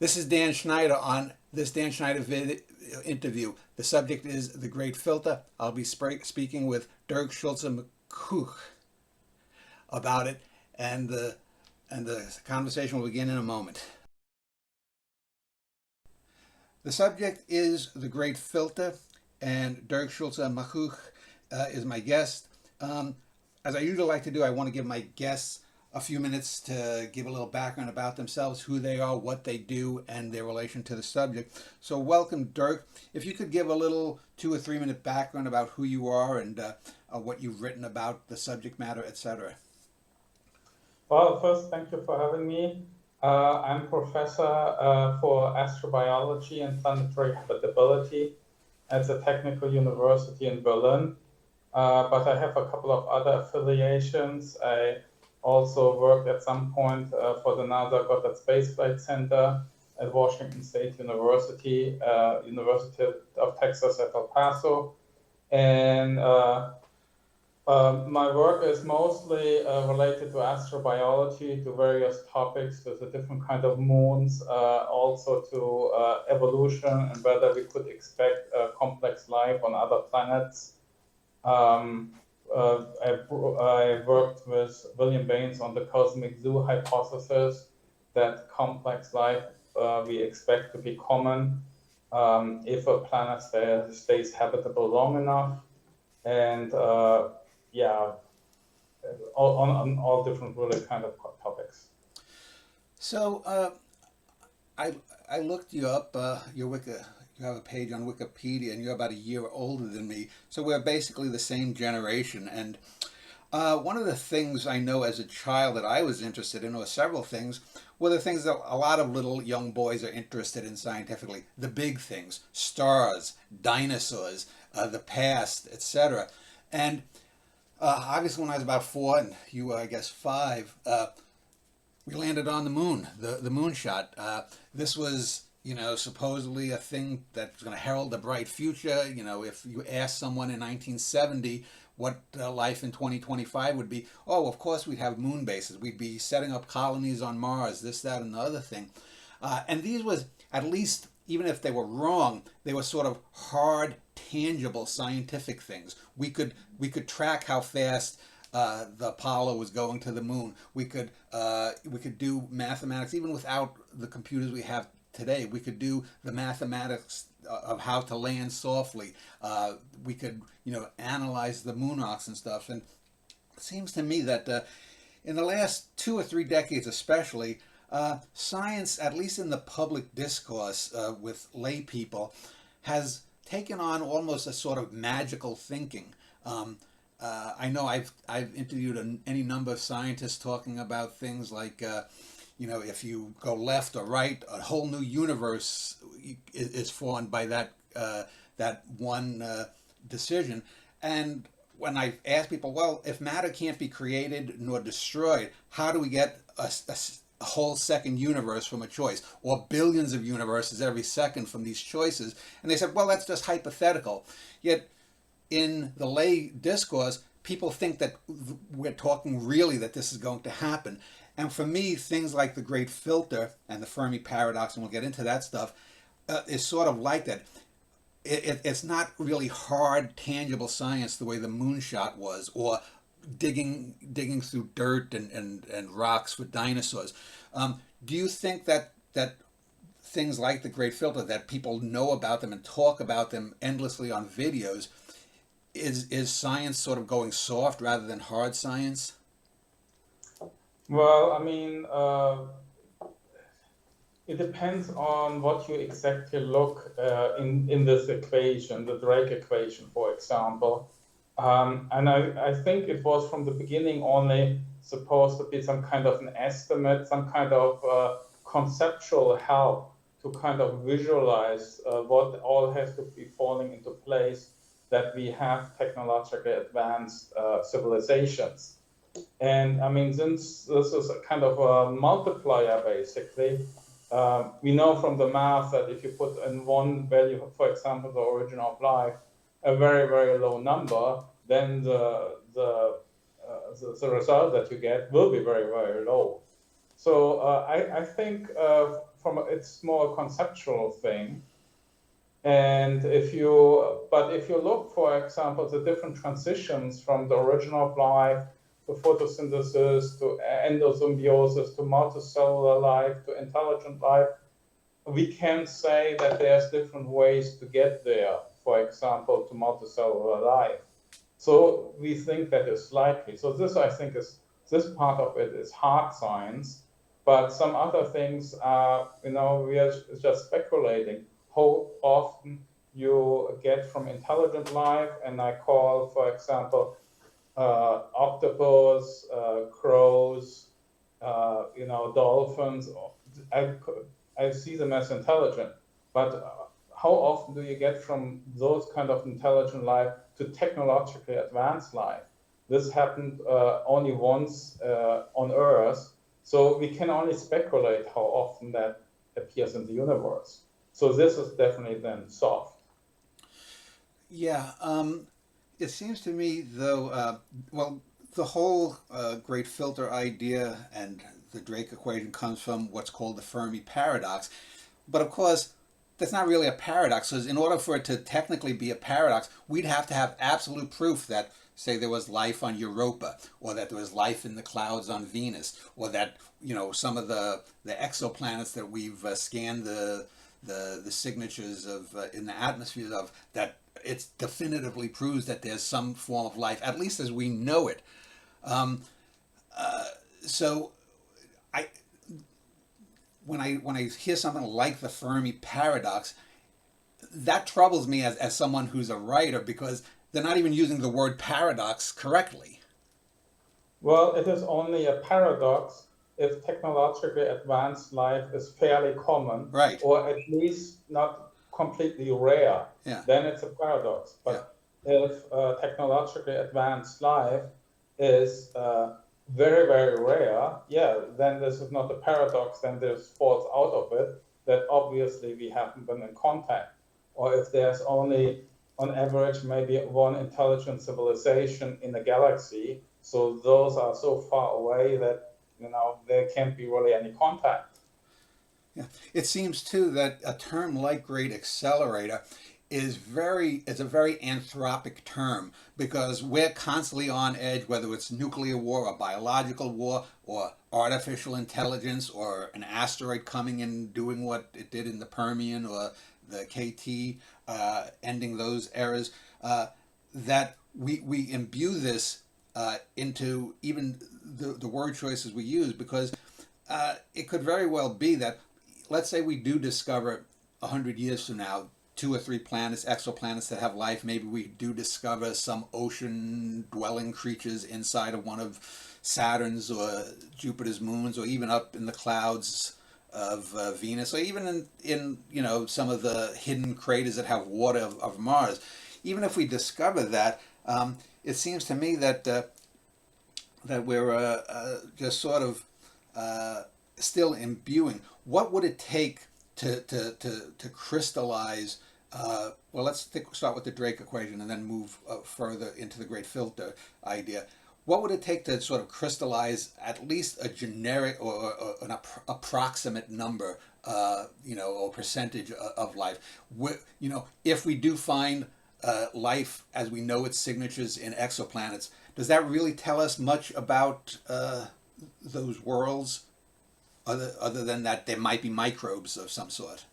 This is Dan Schneider on this Dan Schneider interview. The subject is The Great Filter. I'll be speaking with Dirk Schulze-Makuch about it, and the conversation will begin in a moment. The subject is The Great Filter, and Dirk Schulze-Makuch is my guest. As I usually like to do, I want to give my guests a few minutes to give a little background about themselves, who they are, what they do, and their relation to the subject. So welcome, Dirk. If you could give a little 2 or 3 minute background about who you are and what you've written about the subject matter, etc. Well, first, thank you for having me. I'm professor for astrobiology and planetary habitability at the Technical University in Berlin. But I have a couple of other affiliations. I also worked at some point for the NASA Goddard Space Flight Center at Washington State University, University of Texas at El Paso. And my work is mostly related to astrobiology, to various topics, to the different kind of moons, also to evolution and whether we could expect complex life on other planets. I worked with William Baines on the cosmic zoo hypothesis that complex life we expect to be common if a planet stays habitable long enough, and yeah, on all different really kind of topics. So I looked you up. You have a page on Wikipedia, and you're about a year older than me. So we're basically the same generation. And one of the things I know as a child that I was interested in, or several things, were the things that a lot of little young boys are interested in scientifically. The big things: stars, dinosaurs, the past, etc. And obviously, when I was about 4, and you were, I guess, 5, we landed on the moon, the moonshot. This was, supposedly a thing that's going to herald a bright future. If you ask someone in 1970 what life in 2025 would be, oh, of course we'd have moon bases. We'd be setting up colonies on Mars, this, that, and the other thing. And these was, at least, even if they were wrong, they were sort of hard, tangible scientific things. We could track how fast the Apollo was going to the moon. We could do mathematics even without the computers we have today. We could do the mathematics of how to land softly. We could analyze the moon rocks and stuff. And it seems to me that in the last 2 or 3 decades especially, science, at least in the public discourse with lay people, has taken on almost a sort of magical thinking. I know I've interviewed any number of scientists talking about things like, if you go left or right, a whole new universe is formed by that one decision. And when I ask people, well, if matter can't be created nor destroyed, how do we get a whole second universe from a choice, or billions of universes every second from these choices? And they said, well, that's just hypothetical. Yet in the lay discourse, people think that we're talking really that this is going to happen. And for me, things like the Great Filter and the Fermi Paradox, and we'll get into that stuff, is sort of like that. It's not really hard, tangible science the way the moonshot was, or digging through dirt and rocks with dinosaurs. Do you think that things like the Great Filter, that people know about them and talk about them endlessly on videos, is science sort of going soft rather than hard science? Well, I mean, it depends on what you exactly look in this equation, the Drake equation, for example. And I think it was from the beginning only supposed to be some kind of an estimate, some kind of conceptual help to kind of visualize what all has to be falling into place that we have technologically advanced civilizations. And I mean, since this is a kind of a multiplier, basically, we know from the math that if you put in one value, for example, the origin of life, a very, very low number, then the result that you get will be very, very low. So I think it's more a conceptual thing. And if you look, for example, the different transitions from the origin of life to photosynthesis to endosymbiosis to multicellular life to intelligent life, we can say that there's different ways to get there, for example, to multicellular life. So we think that is likely. So this, I think, this part of it is hard science, but some other things are, we are just speculating how often you get from intelligent life, and I call, for example, octopus, crows, dolphins. I see them as intelligent, but how often do you get from those kind of intelligent life to technologically advanced life? This happened only once on Earth, so we can only speculate how often that appears in the universe. So this is definitely then soft. Yeah, it seems to me, though, the whole great filter idea and the Drake equation comes from what's called the Fermi paradox. But of course, that's not really a paradox, because in order for it to technically be a paradox, we'd have to have absolute proof that, say, there was life on Europa, or that there was life in the clouds on Venus, or that, some of the exoplanets that we've scanned the signatures of in the atmosphere of, that it definitively proves that there's some form of life, at least as we know it. So when I hear something like the Fermi paradox, that troubles me as someone who's a writer, because they're not even using the word paradox correctly. Well, it is only a paradox if technologically advanced life is fairly common, right, or at least not completely rare. Yeah. Then it's a paradox. But if technologically advanced life is very, very rare, then this is not a paradox, then this falls out of it, that obviously we haven't been in contact. Or if there's only, on average, maybe one intelligent civilization in a galaxy, so those are so far away that, there can't be really any contact. Yeah. It seems, too, that a term like great accelerator it's a very anthropic term, because we're constantly on edge, whether it's nuclear war or biological war or artificial intelligence or an asteroid coming and doing what it did in the Permian or the KT, ending those eras, that we imbue this into even the word choices we use, because it could very well be that, let's say we do discover 100 years from now 2 or 3 planets, exoplanets that have life. Maybe we do discover some ocean-dwelling creatures inside of one of Saturn's or Jupiter's moons, or even up in the clouds of Venus, or even in some of the hidden craters that have water of Mars. Even if we discover that, it seems to me that that we're just sort of still imbuing. What would it take to crystallize? Well, let's start with the Drake equation and then move further into the great filter idea. What would it take to sort of crystallize at least a generic or an approximate number, or percentage of life? If we do find life as we know its signatures in exoplanets, does that really tell us much about those worlds? Other than that, there might be microbes of some sort.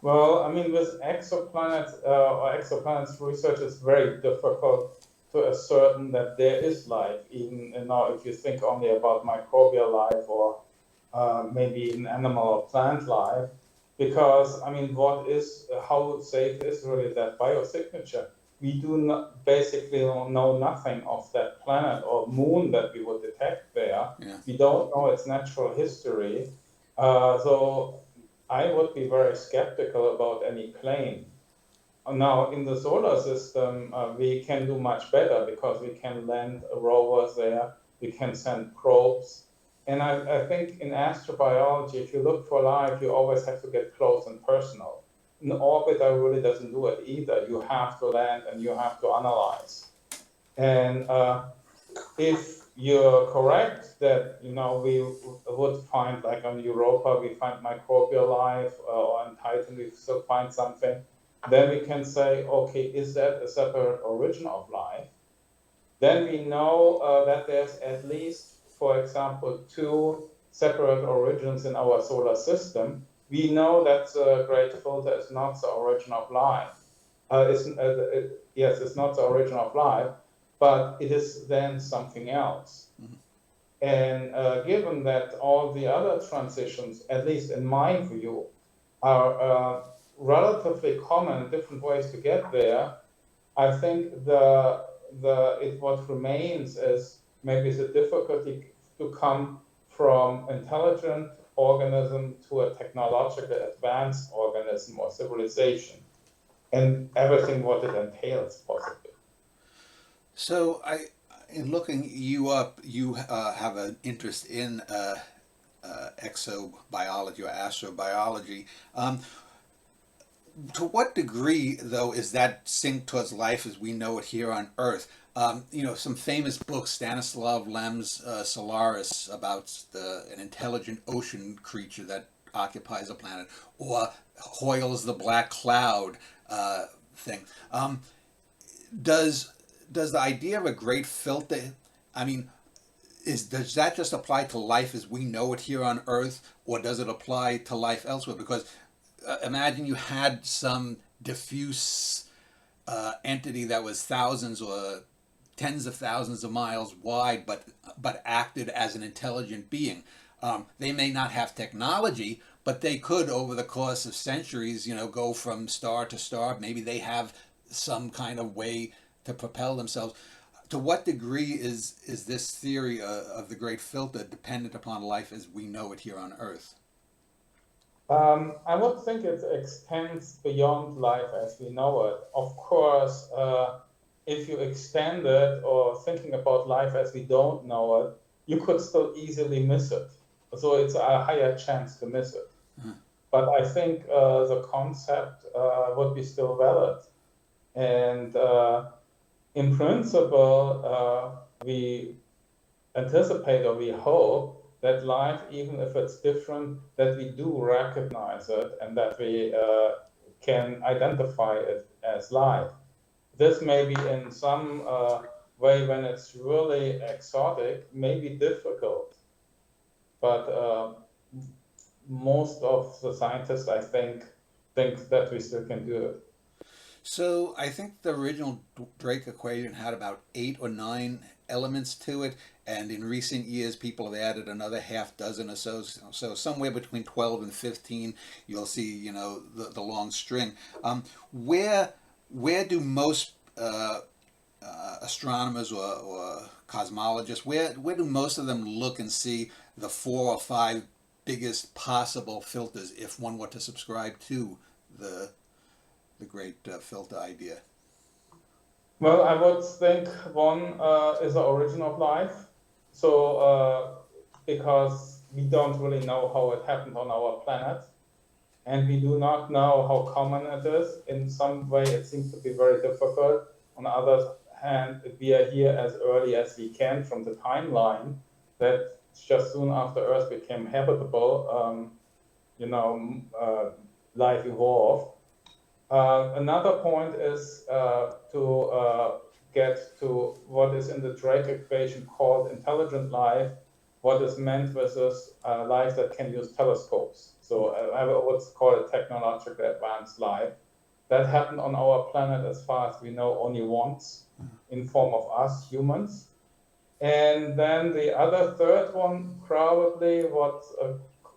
Well, I mean, with exoplanets or exoplanets research, it's very difficult to ascertain that there is life, even if you think only about microbial life or maybe an animal or plant life, because I mean, how safe is really that biosignature? We do not basically know nothing of that planet or moon that we would detect there. Yeah. We don't know its natural history. So I would be very skeptical about any claim. Now, in the solar system, we can do much better, because we can land rovers there, we can send probes. And I think in astrobiology, if you look for life, you always have to get close and personal. In orbit, really doesn't do it either. You have to land and you have to analyze. And if you're correct that, we would find, like on Europa, we find microbial life, or on Titan, we still find something. Then we can say, okay, is that a separate origin of life? Then we know that there's at least, for example, two separate origins in our solar system. We know that the great filter is not the origin of life. Yes, it's not the origin of life, but it is then something else. Mm-hmm. And given that all the other transitions, at least in my view, are relatively common in different ways to get there, I think what remains is maybe the difficulty to come from intelligent organism to a technologically advanced organism or civilization, and everything what it entails, possibly. So in looking you up, you have an interest in exobiology or astrobiology. To what degree, though, is that synced towards life as we know it here on Earth? Some famous books, Stanislav Lem's Solaris, about an intelligent ocean creature that occupies a planet, or Hoyle's The Black Cloud thing. Does the idea of a great filter, does that just apply to life as we know it here on Earth, or does it apply to life elsewhere? Because imagine you had some diffuse entity that was thousands or tens of thousands of miles wide, but acted as an intelligent being. They may not have technology, but they could, over the course of centuries, go from star to star. Maybe they have some kind of way to propel themselves. To what degree is this theory of the great filter dependent upon life as we know it here on Earth? I would think it extends beyond life as we know it. Of course, if you extend it or thinking about life as we don't know it, you could still easily miss it. So it's a higher chance to miss it. Mm-hmm. But I think the concept would be still valid. And in principle, we anticipate or we hope that life, even if it's different, that we do recognize it and that we can identify it as life. This may be in some way, when it's really exotic, may be difficult. But most of the scientists, I think that we still can do it. So I think the original Drake equation had about 8 or 9 elements to it, and in recent years people have added another half dozen or so. So somewhere between 12 and 15, you'll see, the long string. Where do most astronomers or cosmologists, where do most of them look and see the 4 or 5 biggest possible filters if one were to subscribe to the great filter idea? Well, I would think one is the origin of life. So because we don't really know how it happened on our planet, and we do not know how common it is. In some way, it seems to be very difficult. On the other hand, we are here as early as we can from the timeline that just soon after Earth became habitable, life evolved. Another point is to get to what is in the Drake equation called intelligent life, what is meant with this life that can use telescopes. So I would call it technologically advanced life. That happened on our planet, as far as we know, only once in form of us humans. And then the other third one, probably what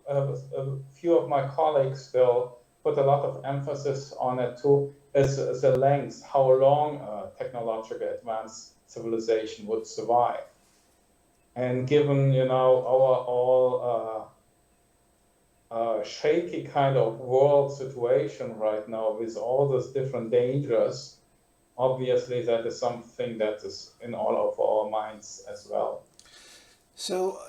a few of my colleagues still put a lot of emphasis on it too, is the length, how long a technologically advanced civilization would survive. And given, our all shaky kind of world situation right now with all those different dangers, obviously that is something that is in all of our minds as well. So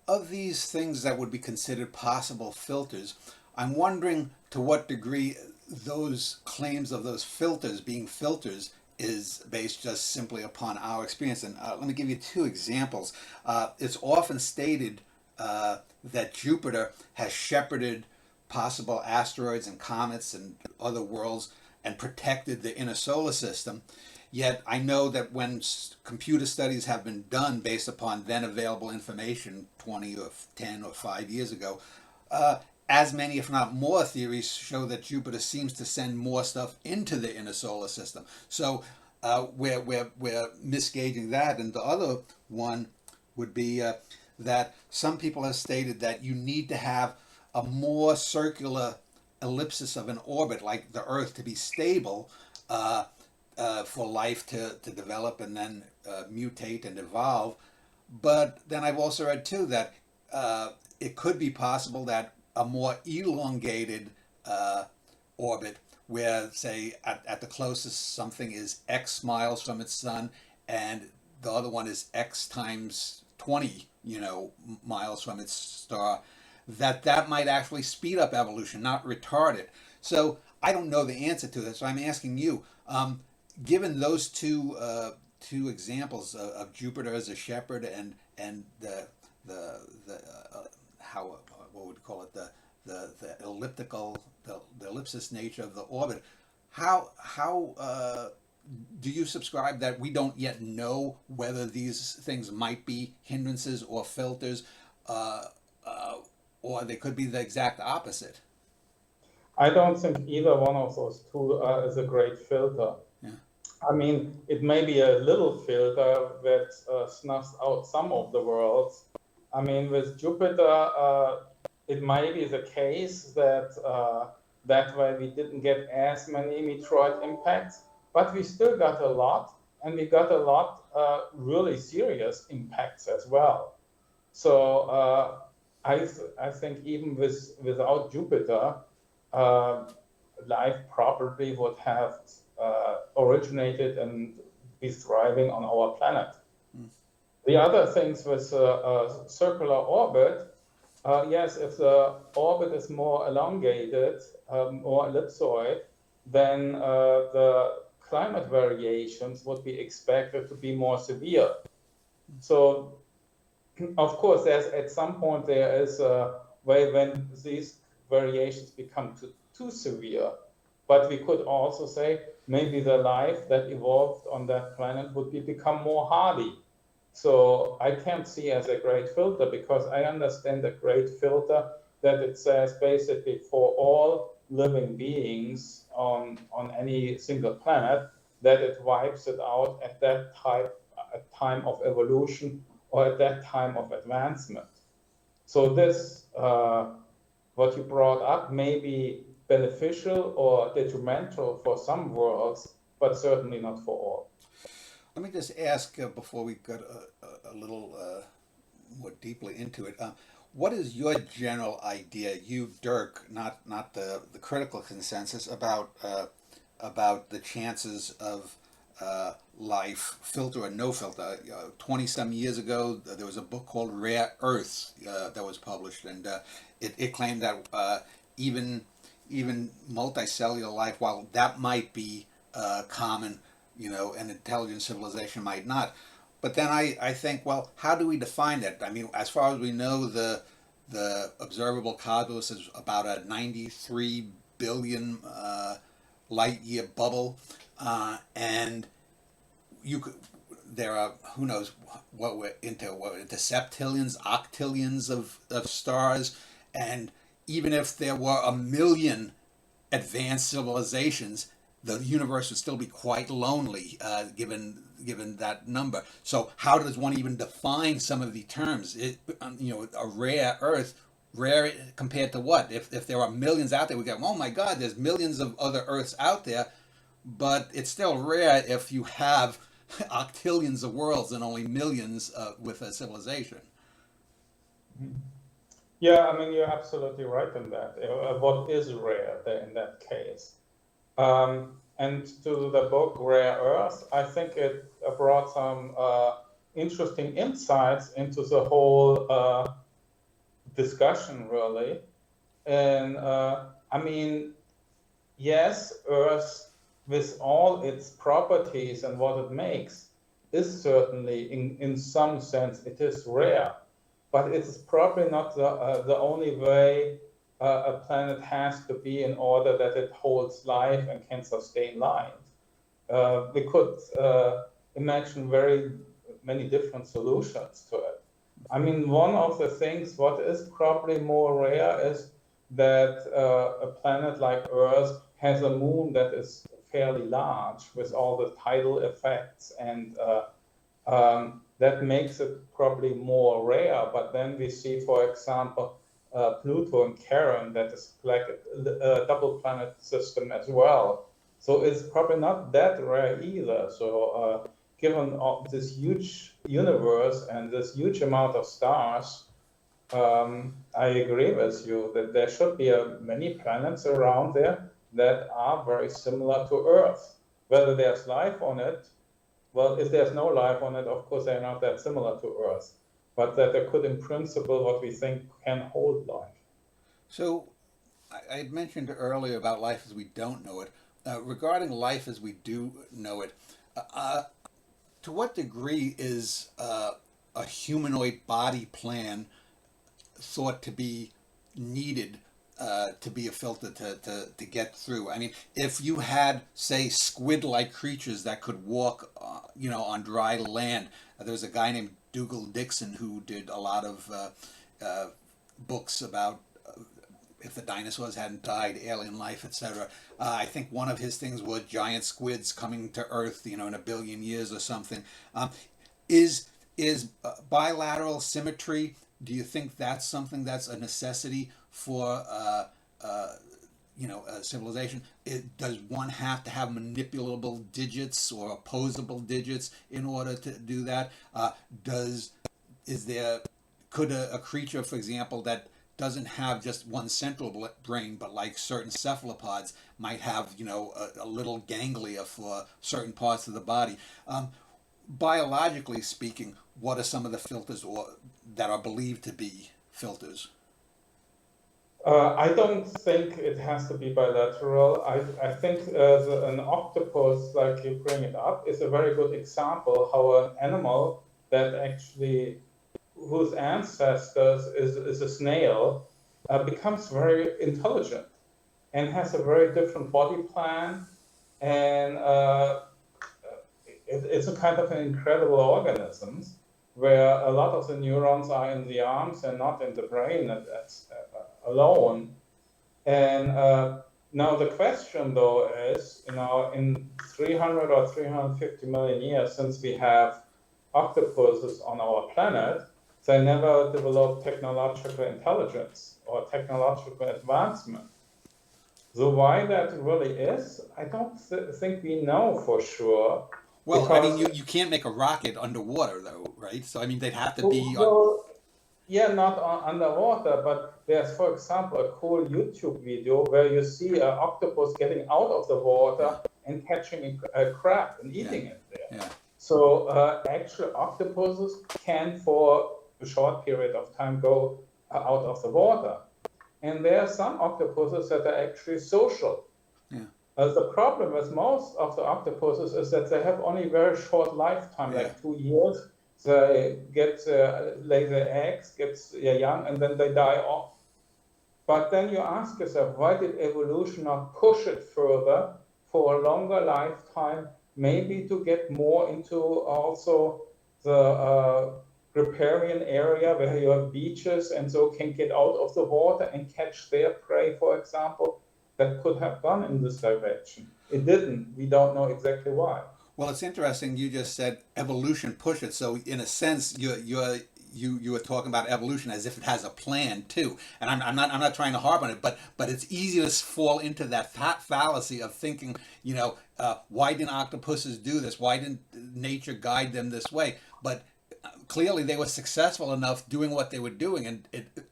of these things that would be considered possible filters, I'm wondering to what degree those claims of those filters being filters is based just simply upon our experience. And let me give you two examples. It's often stated that Jupiter has shepherded possible asteroids and comets and other worlds and protected the inner solar system. Yet I know that when computer studies have been done based upon then available information 20 or 10 or 5 years ago, as many, if not more, theories show that Jupiter seems to send more stuff into the inner solar system. So we're misgauging that. And the other one would be that some people have stated that you need to have a more circular ellipsis of an orbit like the Earth to be stable for life to develop and then mutate and evolve. But then I've also read too that it could be possible that a more elongated orbit, where say at the closest something is X miles from its sun, and the other one is X times 20, miles from its star, that might actually speed up evolution, not retard it. So I don't know the answer to this. So I'm asking you, given those two examples of Jupiter as a shepherd and the how what would we call it, the elliptical, the ellipsis nature of the orbit, how do you subscribe that we don't yet know whether these things might be hindrances or filters, or they could be the exact opposite? I don't think either one of those two is a great filter. Yeah. I mean, it may be a little filter that snuffs out some of the worlds. I mean, with Jupiter, it might be the case that that way we didn't get as many meteoroid impacts, but we still got a lot, and we got a lot really serious impacts as well. So I think even without Jupiter, life probably would have originated and be thriving on our planet. Mm. The other things with a circular orbit, yes, if the orbit is more elongated, more ellipsoid, then the climate variations would be expected to be more severe. So, of course, at some point there is a way when these variations become too severe. But we could also say maybe the life that evolved on that planet would become more hardy. So I can't see as a great filter, because I understand a great filter that it says basically for all living beings on any single planet, that it wipes it out at that time of evolution or at that time of advancement. So this, what you brought up, may be beneficial or detrimental for some worlds, but certainly not for all. Let me just ask before we get a little more deeply into it. What is your general idea, you, Dirk, not the critical consensus, about the chances of life, filter or no filter? 20-some years ago, there was a book called Rare Earths that was published, and it claimed that even multicellular life, while that might be common, an intelligent civilization might not. But then I think, well, how do we define it? I mean, as far as we know, the observable cosmos is about a 93 billion light year bubble, and there are, who knows what we're into septillions, octillions of stars, and even if there were 1 million advanced civilizations, the universe would still be quite lonely, given that number. So how does one even define some of the terms? A rare Earth, rare compared to what? If there are millions out there, we go, oh my God, there's millions of other Earths out there, but it's still rare if you have octillions of worlds and only millions with a civilization. Yeah, I mean, you're absolutely right in that. What is rare in that case? And to the book Rare Earth, I think it brought some interesting insights into the whole discussion, really. And I mean, yes, Earth with all its properties and what it makes, is certainly, in some sense, it is rare. But it's probably not the only way a planet has to be in order that it holds life and can sustain life. We could imagine very many different solutions to it. I mean, one of the things what is probably more rare is that a planet like Earth has a moon that is fairly large with all the tidal effects, and that makes it probably more rare. But then we see, for example, Pluto and Charon, that is like a double planet system as well. So it's probably not that rare either. So given this huge universe and this huge amount of stars, I agree with you that there should be many planets around there that are very similar to Earth. Whether there's life on it, well, if there's no life on it, of course, they're not that similar to Earth, but that there could, in principle, what we think can hold life. So I had mentioned earlier about life as we don't know it. Regarding life as we do know it, to what degree is a humanoid body plan thought to be needed to be a filter to get through? I mean, if you had, say, squid-like creatures that could walk, on dry land, there was a guy named Dougal Dixon who did a lot of books about if the dinosaurs hadn't died, alien life, etc. I think one of his things was giant squids coming to Earth, in a billion years or something. Is bilateral symmetry? Do you think that's something that's a necessity for civilization? Does one have to have manipulable digits or opposable digits in order to do that? Could a creature, for example, that doesn't have just one central brain, but like certain cephalopods might have, a little ganglia for certain parts of the body? Biologically speaking, what are some of the filters that are believed to be filters? I don't think it has to be bilateral. I think an octopus, like you bring it up, is a very good example how an animal that actually, whose ancestors is a snail, becomes very intelligent and has a very different body plan, and it's a kind of an incredible organism where a lot of the neurons are in the arms and not in the brain alone. And now the question, though, is, in 300 or 350 million years since we have octopuses on our planet, they never developed technological intelligence or technological advancement. So why that really is, I don't think we know for sure. Well, I mean, you can't make a rocket underwater, though, right? So, I mean, they'd have to be... Well, yeah, not underwater, but there's, for example, a cool YouTube video where you see an octopus getting out of the water and catching a crab and eating it there. Yeah. So actually, octopuses can, for a short period of time, go out of the water. And there are some octopuses that are actually social. Yeah. The problem with most of the octopuses is that they have only very short lifetime, like 2 years. They lay their eggs, get their young, and then they die off. But then you ask yourself, why did evolution not push it further for a longer lifetime, maybe to get more into also the riparian area where you have beaches and so can get out of the water and catch their prey, for example? That could have gone in this direction. It didn't. We don't know exactly why. Well, it's interesting. You just said evolution push it. So in a sense, you were talking about evolution as if it has a plan too. And I'm not trying to harp on it, but it's easy to fall into that fallacy of thinking, why didn't octopuses do this? Why didn't nature guide them this way? But clearly they were successful enough doing what they were doing. And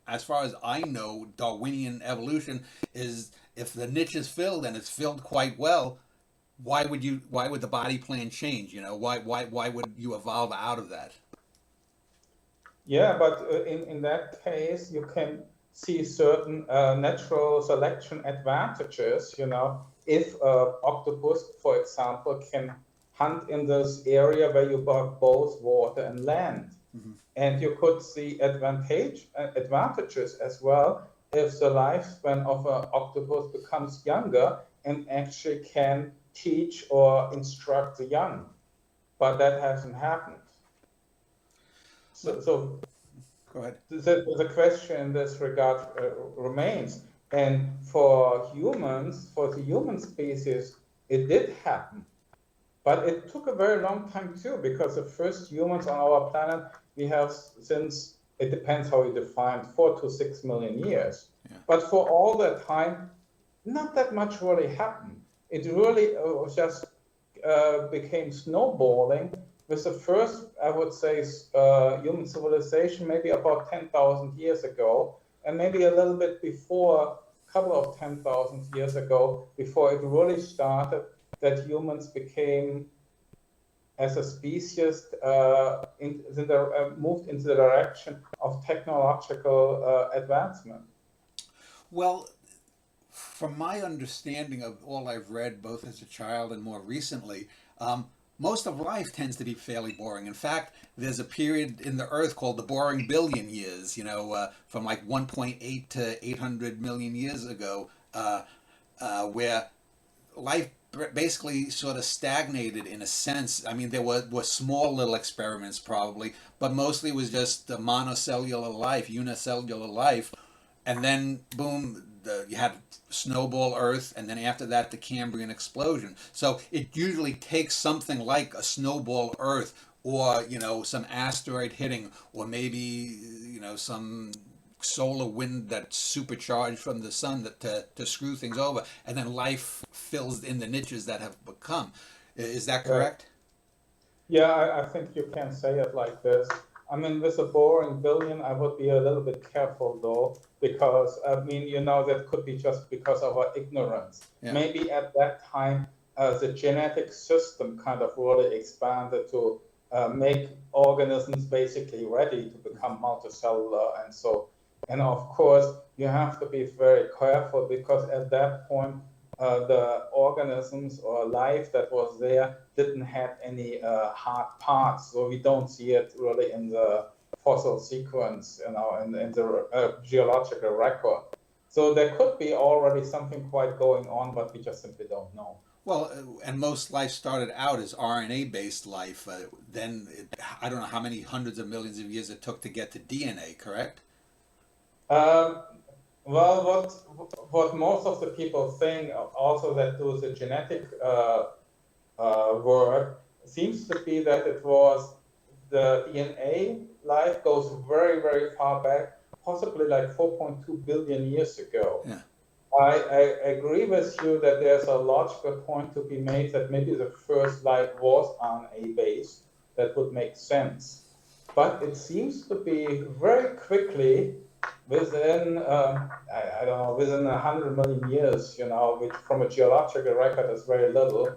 as far as I know, Darwinian evolution is, if the niche is filled and it's filled quite well, why would the body plan change? Why would you evolve out of that? Yeah, but in that case, you can see certain natural selection advantages, if octopus, for example, can hunt in this area where you got both water and land. Mm-hmm. And you could see advantages as well if the lifespan of an octopus becomes younger and actually can teach or instruct the young. But that hasn't happened. So go ahead. The question in this regard remains. And for humans, for the human species, it did happen. But it took a very long time too, because the first humans on our planet, we have since, it depends how you define, 4 to 6 million years. Yeah. But for all that time, not that much really happened. It really just became snowballing with the first, I would say, human civilization, maybe about 10,000 years ago, and maybe a little bit before, a couple of 10,000 years ago, before it really started, that humans became, as a species, moved into the direction of technological advancement. Well, from my understanding of all I've read, both as a child and more recently, most of life tends to be fairly boring. In fact, there's a period in the Earth called the boring billion years, from like 1.8 to 800 million years ago, where life basically sort of stagnated in a sense. I mean, there were small little experiments probably, but mostly it was just the monocellular life, unicellular life. And then, boom, you had snowball Earth, and then after that, the Cambrian explosion. So it usually takes something like a snowball Earth, or, some asteroid hitting, or maybe, some solar wind that's supercharged from the sun to screw things over, and then life fills in the niches that have become. Is that correct? Yeah, I think you can say it like this. I mean, with a boring billion, I would be a little bit careful though, because that could be just because of our ignorance. Yeah. Maybe at that time, the genetic system kind of really expanded to make organisms basically ready to become multicellular and so. And of course, you have to be very careful, because at that point, the organisms or life that was there didn't have any hard parts, so we don't see it really in the fossil sequence, in the geological record. So there could be already something quite going on, but we just simply don't know. Well, and most life started out as RNA-based life. Then I don't know how many hundreds of millions of years it took to get to DNA, correct? Well, what most of the people think, also that do the genetic work, seems to be that it was the DNA life goes very, very far back, possibly like 4.2 billion years ago. Yeah. I agree with you that there's a logical point to be made that maybe the first life was RNA-based. That would make sense. But it seems to be very quickly, within, I don't know, within 100 million years, which from a geological record is very little,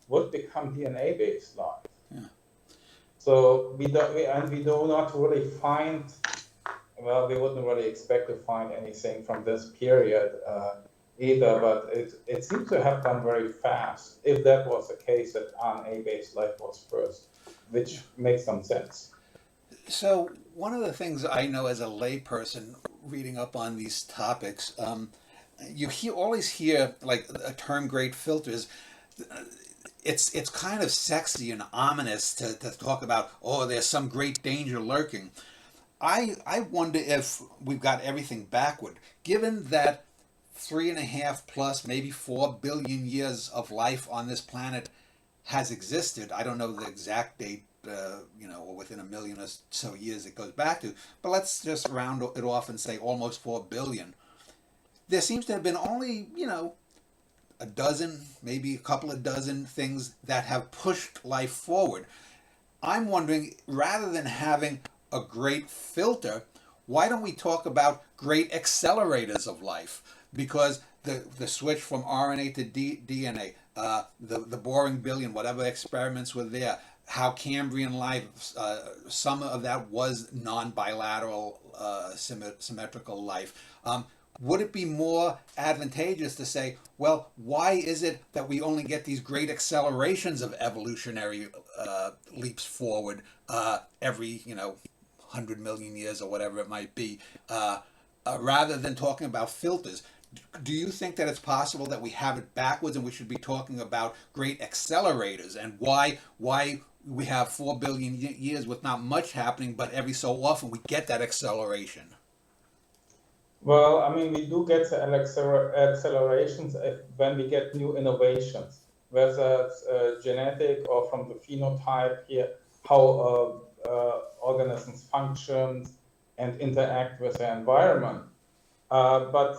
would become DNA-based life. Yeah. So we do not really find, well, we wouldn't really expect to find anything from this period either, but it seems to have gone very fast, if that was the case, that RNA-based life was first, which makes some sense. So one of the things I know as a layperson reading up on these topics, you always hear like a term "great filters." It's kind of sexy and ominous to talk about, oh, there's some great danger lurking. I wonder if we've got everything backward, given that 3.5 plus maybe 4 billion years of life on this planet has existed. I don't know the exact date, or within a million or so years it goes back to, but let's just round it off and say almost 4 billion. There seems to have been only, a dozen, maybe a couple of dozen things that have pushed life forward. I'm wondering, rather than having a great filter, why don't we talk about great accelerators of life? Because the switch from RNA to DNA, the boring billion, whatever experiments were there, how Cambrian life, some of that was non-bilateral symmetrical life. would it be more advantageous to say, well, why is it that we only get these great accelerations of evolutionary leaps forward every, 100 million years or whatever it might be, rather than talking about filters? Do you think that it's possible that we have it backwards and we should be talking about great accelerators and why we have 4 billion years with not much happening, but every so often we get that acceleration? Well, I mean, we do get the accelerations when we get new innovations, whether it's genetic or from the phenotype here, how organisms function and interact with the environment. But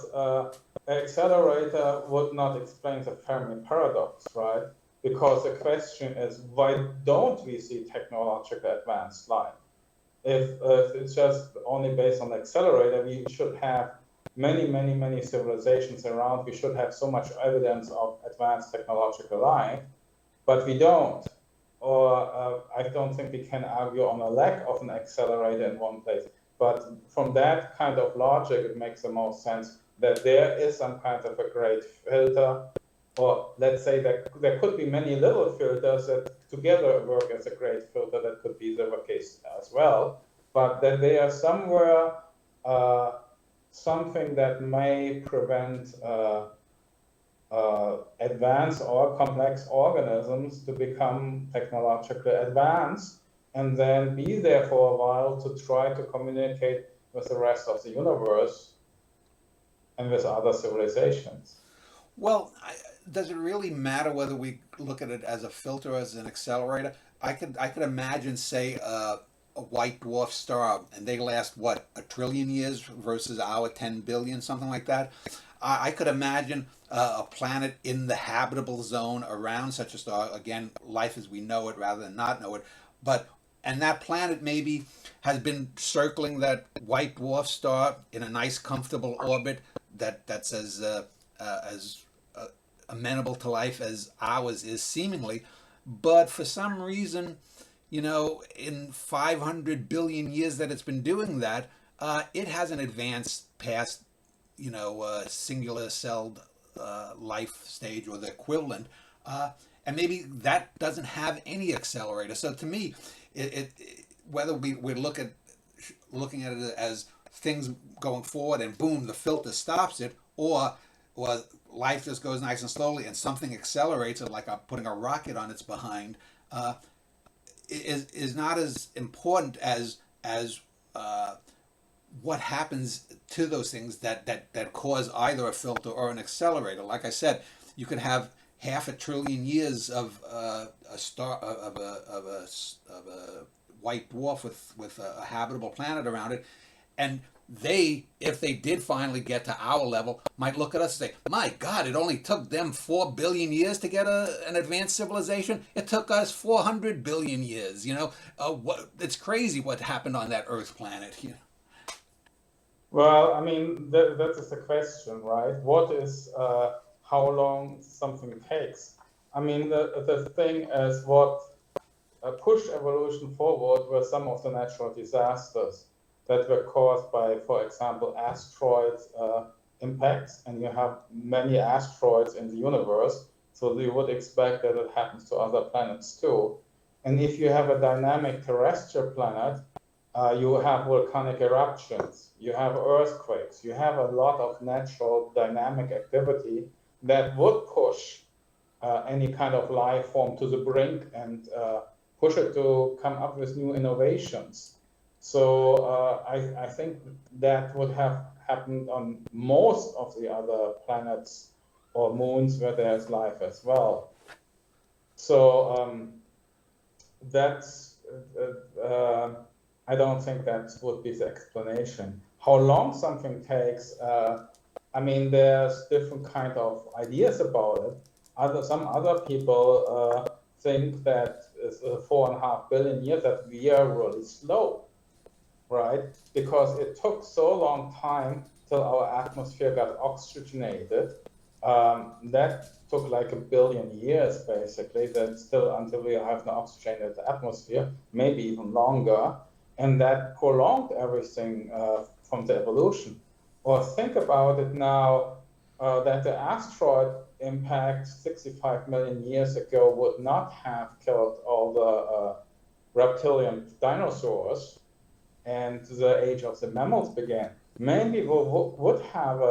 an accelerator would not explain the Fermi paradox, right? Because the question is, why don't we see technological advanced life? If it's just only based on the accelerator, we should have many civilizations around. We should have so much evidence of advanced technological life, but we don't. Or I don't think we can argue on a lack of an accelerator in one place. But from that kind of logic, it makes the most sense that there is some kind of a great filter, or let's say that there could be many little filters that together work as a great filter. That could be the case as well, but that they are somewhere something that may prevent advanced or complex organisms to become technologically advanced and then be there for a while to try to communicate with the rest of the universe and with other civilizations. Well, does it really matter whether we look at it as a filter or as an accelerator? I could imagine, say, a white dwarf star, and they last what, a trillion years versus our 10 billion, something like that. I could imagine a planet in the habitable zone around such a star. Again, life as we know it rather than not know it. And that planet maybe has been circling that white dwarf star in a nice, comfortable orbit that's as amenable to life as ours is seemingly. But for some reason, in 500 billion years that it's been doing that, it hasn't advanced past, singular celled life stage or the equivalent. And maybe that doesn't have any accelerator. So to me, whether we looking at it as things going forward and boom, the filter stops it, or life just goes nice and slowly and something accelerates it, like putting a rocket on its behind, is not as important as what happens to those things that cause either a filter or an accelerator. Like I said, you could have half a trillion years of a star of a white dwarf with a habitable planet around it, and if they did finally get to our level, might look at us and say, my God, it only took them 4 billion years to get an advanced civilization. It took us 400 billion years. It's crazy what happened on that Earth planet. Well, I mean, that is the question, right? What is how long something takes? I mean, the thing is what pushed evolution forward were some of the natural disasters that were caused by, for example, asteroid impacts, and you have many asteroids in the universe, so you would expect that it happens to other planets too. And if you have a dynamic terrestrial planet, you have volcanic eruptions, you have earthquakes, you have a lot of natural dynamic activity that would push any kind of life form to the brink and push it to come up with new innovations. So I think that would have happened on most of the other planets or moons where there's life as well. So that's I don't think that would be the explanation. How long something takes, I mean, there's different kind of ideas about it. Some other people think that it's 4.5 billion years that we are really slow, right? Because it took so long time till our atmosphere got oxygenated. That took like 1 billion years, basically. That still until we have an oxygenated atmosphere, maybe even longer. And that prolonged everything from the evolution. Or think about it now that the asteroid impact 65 million years ago would not have killed all the reptilian dinosaurs, and the age of the mammals began. Maybe we would have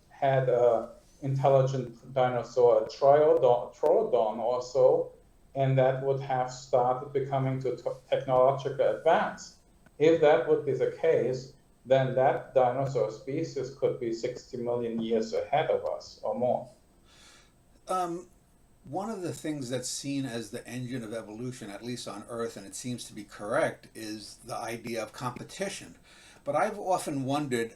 had a intelligent dinosaur, a troodon or so, and that would have started becoming to technological advance. If that would be the case, then that dinosaur species could be 60 million years ahead of us or more. One of the things that's seen as the engine of evolution, at least on Earth, and it seems to be correct, is the idea of competition. But I've often wondered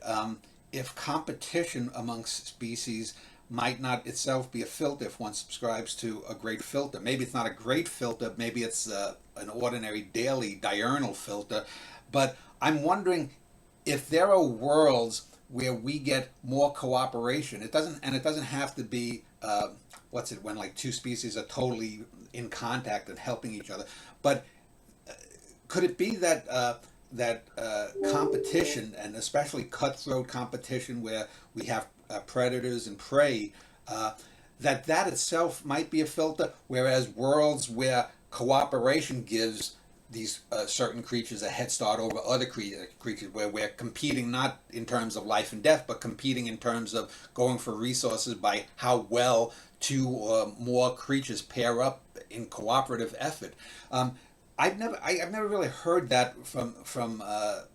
if competition amongst species might not itself be a filter if one subscribes to a great filter. Maybe it's not a great filter, maybe it's an ordinary daily diurnal filter, but I'm wondering if there are worlds where we get more cooperation. It doesn't have to be what's it when like two species are totally in contact and helping each other. But could it be that competition, and especially cutthroat competition where we have predators and prey, that itself might be a filter, whereas worlds where cooperation gives these certain creatures a head start over other creatures, where we're competing not in terms of life and death, but competing in terms of going for resources by how well two or more creatures pair up in cooperative effort. I've never really heard that from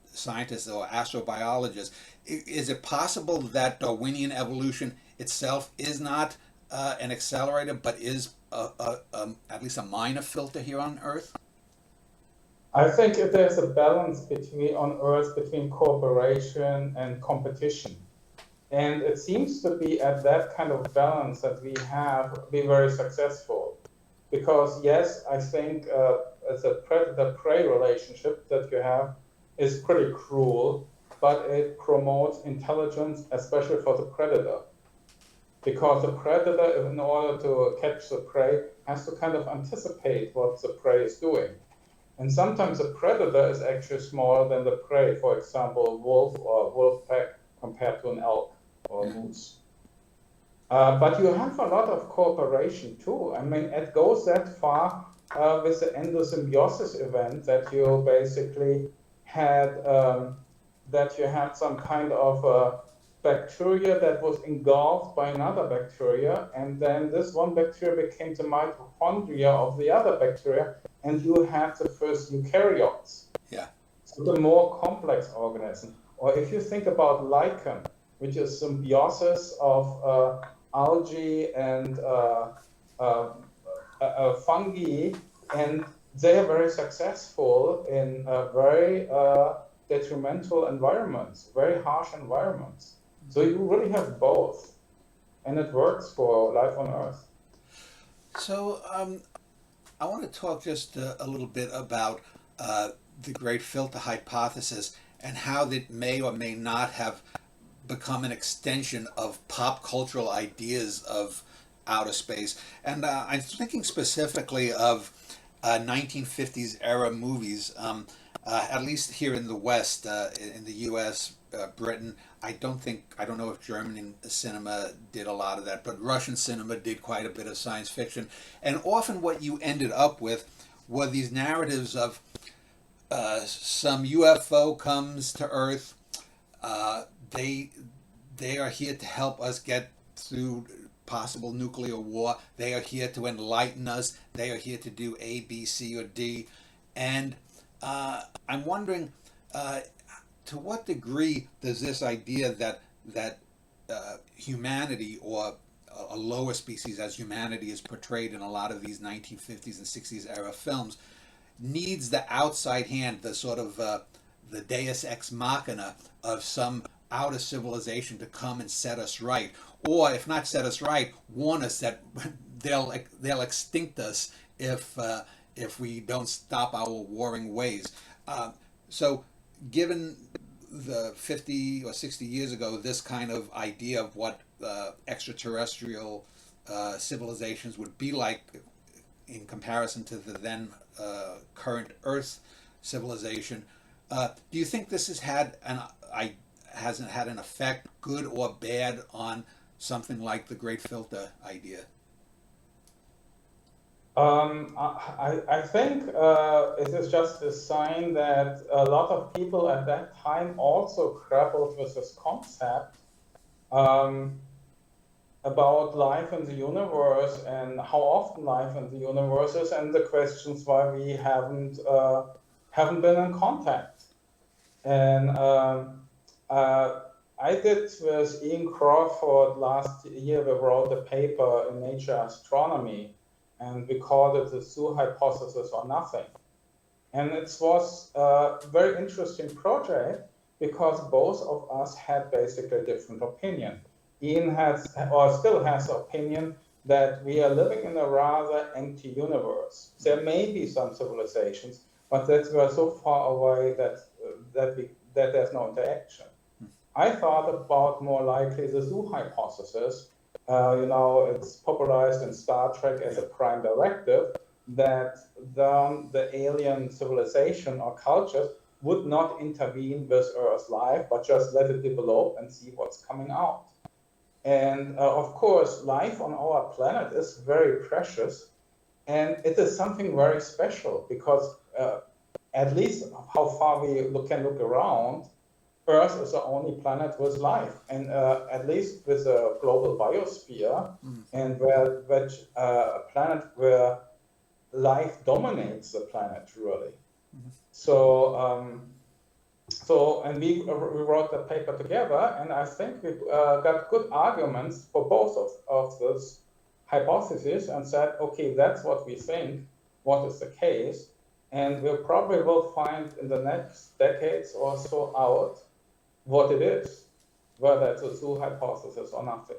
scientists or astrobiologists. Is it possible that Darwinian evolution itself is not an accelerator, but is at least a minor filter here on Earth? I think if there's a balance on Earth between cooperation and competition. And it seems to be at that kind of balance that we have been very successful. Because yes, I think as a predator-prey relationship that you have is pretty cruel, but it promotes intelligence, especially for the predator. Because the predator, in order to catch the prey, has to kind of anticipate what the prey is doing. And sometimes the predator is actually smaller than the prey, for example, wolf or wolf pack compared to an elk or a moose. But you have a lot of cooperation too. I mean, it goes that far with the endosymbiosis event that you basically had some kind of bacteria that was engulfed by another bacteria, and then this one bacteria became the mitochondria of the other bacteria, and you had the first eukaryotes. Yeah. So the more complex organism. Or if you think about lichen, which is symbiosis of algae and fungi, and they are very successful in very detrimental environments, very harsh environments. So you really have both, and it works for life on Earth. So I want to talk just a little bit about the great filter hypothesis and how that may or may not have become an extension of pop cultural ideas of outer space. And I'm thinking specifically of 1950s era movies, at least here in the West, in the US, Britain. I don't know if German cinema did a lot of that, but Russian cinema did quite a bit of science fiction. And often what you ended up with were these narratives of some UFO comes to Earth. They are here to help us get through possible nuclear war. They are here to enlighten us. They are here to do A, B, C, or D. And I'm wondering, to what degree does this idea that humanity, or a lower species as humanity is portrayed in a lot of these 1950s and 60s era films, needs the outside hand, the sort of the deus ex machina of some outer civilization to come and set us right, or if not set us right, warn us that they'll extinct us if we don't stop our warring ways. So given the 50 or 60 years ago, this kind of idea of what extraterrestrial civilizations would be like in comparison to the then current Earth civilization, do you think this has had hasn't had an effect, good or bad, on something like the Great Filter idea? I think it is just a sign that a lot of people at that time also grappled with this concept um, about life in the universe and how often life in the universe is, and the questions why we haven't been in contact. And I did with Ian Crawford last year. We wrote a paper in Nature Astronomy, and we called it the zoo hypothesis or nothing. And it was a very interesting project because both of us had basically a different opinion. Ian has, or still has, the opinion that we are living in a rather empty universe. There may be some civilizations, but that we are so far away that there's no interaction. I thought about more likely the zoo hypothesis. It's popularized in Star Trek as a prime directive that the alien civilization or cultures would not intervene with Earth's life, but just let it develop and see what's coming out. And of course, life on our planet is very precious, and it is something very special because at least how far we can look around, Earth is the only planet with life, and at least with a global biosphere, and a planet where life dominates the planet, really. And we wrote the paper together, and I think we got good arguments for both of those hypotheses, and said, okay, that's what we think, what is the case, and we probably will find in the next decades or so out what it is, whether it's a zoo hypothesis or nothing.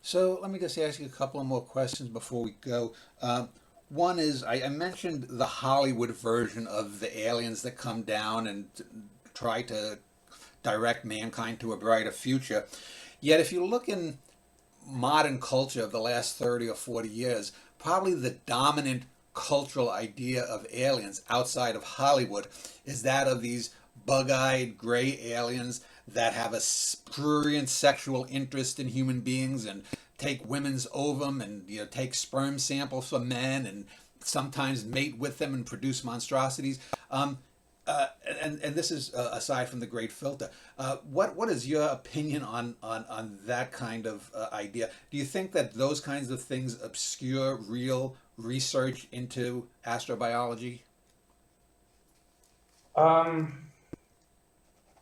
So let me just ask you a couple of more questions before we go. One is, I mentioned the Hollywood version of the aliens that come down and try to direct mankind to a brighter future. Yet if you look in modern culture of the last 30 or 40 years, probably the dominant cultural idea of aliens outside of Hollywood is that of these bug-eyed gray aliens that have a prurient sexual interest in human beings and take women's ovum and take sperm samples from men and sometimes mate with them and produce monstrosities. And this is aside from the Great Filter. What is your opinion on that kind of idea? Do you think that those kinds of things obscure real research into astrobiology?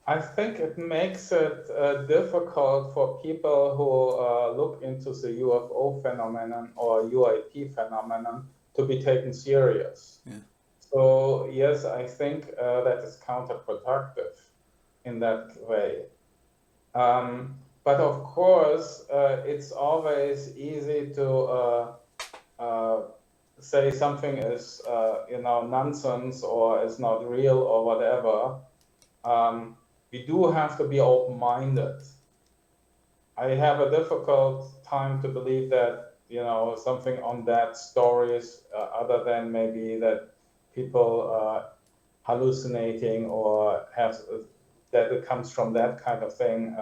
I think it makes it difficult for people who look into the UFO phenomenon or UAP phenomenon to be taken serious. Yeah. So yes, I think that is counterproductive in that way. But of course, it's always easy to say something is nonsense or is not real or whatever. We do have to be open-minded. I have a difficult time to believe that something on that stories other than maybe that people hallucinating or have that it comes from that kind of thing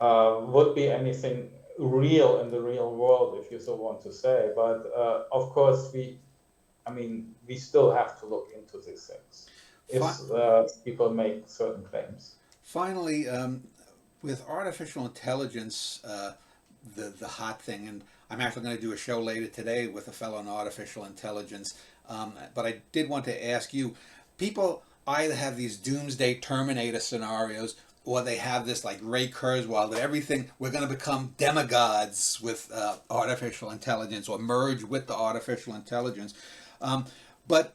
would be anything real in the real world, if you so want to say. But of course, we still have to look into these things if people make certain claims. Finally, with artificial intelligence, the hot thing, and I'm actually going to do a show later today with a fellow on artificial intelligence, but I did want to ask you, people either have these doomsday Terminator scenarios, or they have this like Ray Kurzweil that everything, we're going to become demigods with artificial intelligence or merge with the artificial intelligence. But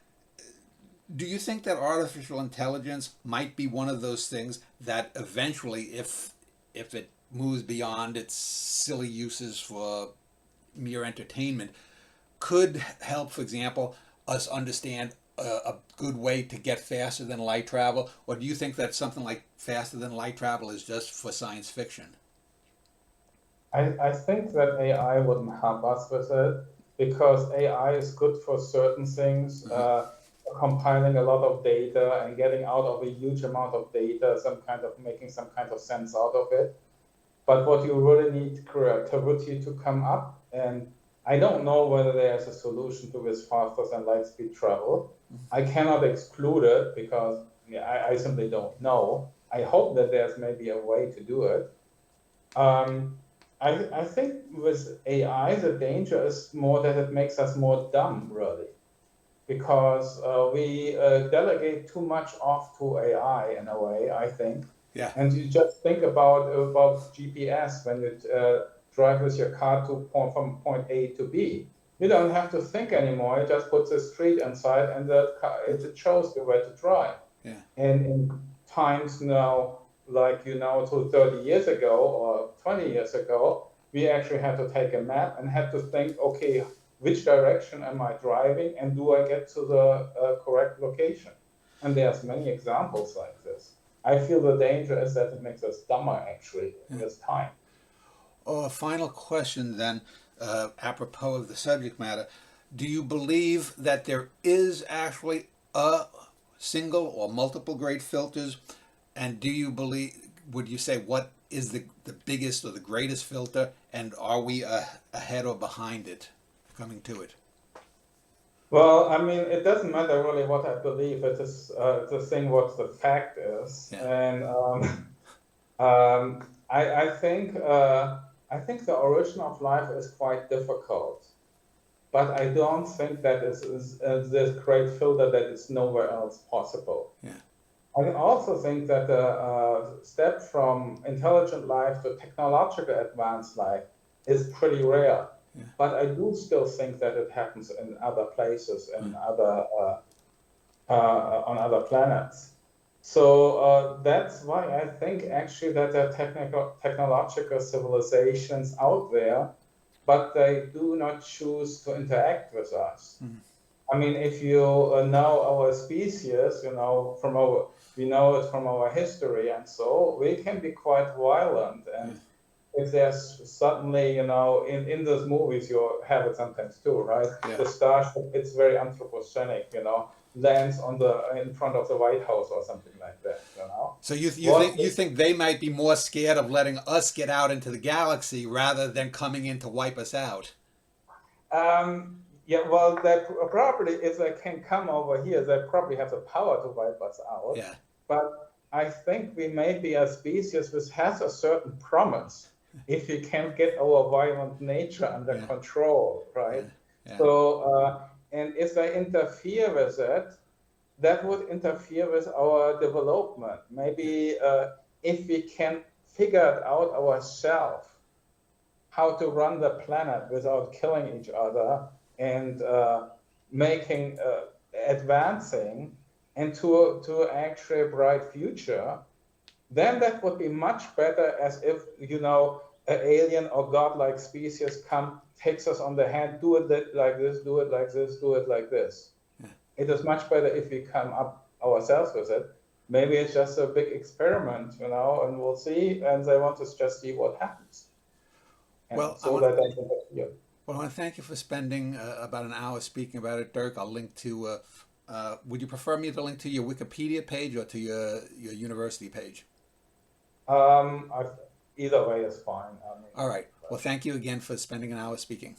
do you think that artificial intelligence might be one of those things that eventually, if it moves beyond its silly uses for mere entertainment, could help, for example, us understand a good way to get faster than light travel? Or do you think that something like faster than light travel is just for science fiction? I think that AI wouldn't help us with it because AI is good for certain things. compiling a lot of data and getting out of a huge amount of data, making some kind of sense out of it. But what you really need creativity to come up, and I don't know whether there's a solution to this faster than light speed travel. I cannot exclude it because I simply don't know. I hope that there's maybe a way to do it. I think with AI, the danger is more that it makes us more dumb, really, because we delegate too much off to AI in a way, I think. Yeah. And you just think about GPS when you drive with your car from point A to B. You don't have to think anymore. You just put the street inside, and it shows you where to drive. Yeah. And in times now, like to 30 years ago or 20 years ago, we actually had to take a map and had to think, okay, which direction am I driving, and do I get to the correct location? And there's many examples like this. I feel the danger is that it makes us dumber, actually, in this time. Oh, a final question then, apropos of the subject matter. Do you believe that there is actually a single or multiple great filters? And would you say what is the biggest or the greatest filter? And are we ahead or behind it, coming to it? Well, I mean, it doesn't matter really what I believe. It is the thing what the fact is. Yeah. And I think the origin of life is quite difficult, but I don't think that is this great filter that is nowhere else possible. Yeah. I also think that the step from intelligent life to technological advanced life is pretty rare. Yeah. But I do still think that it happens in other places and on other planets. So that's why I think actually that there are technological civilizations out there, but they do not choose to interact with us. Mm-hmm. I mean, if you know our species, we know it from our history, and so we can be quite violent. And if there's suddenly, in those movies, you have it sometimes too, right? Yeah. The starship, it's very anthropogenic, lands in front of the White House or something like that, So you think they might be more scared of letting us get out into the galaxy rather than coming in to wipe us out? Yeah, well, they probably, if they can come over here, they probably have the power to wipe us out. Yeah. But I think we may be a species which has a certain promise if we can get our violent nature under control, right? Yeah. Yeah. So, and if they interfere with it, that would interfere with our development. Maybe if we can figure it out ourselves, how to run the planet without killing each other, and advancing into actually a bright future, then that would be much better as if, an alien or godlike species takes us on the hand, do it like this, do it like this, do it like this. Yeah. It is much better if we come up ourselves with it. Maybe it's just a big experiment, and we'll see, and they want to just see what happens. And well, so that I can hear. Well, I want to thank you for spending about an hour speaking about it, Dirk. I'll link to, would you prefer me to link to your Wikipedia page or to your university page? Either way is fine. All right. Well, thank you again for spending an hour speaking.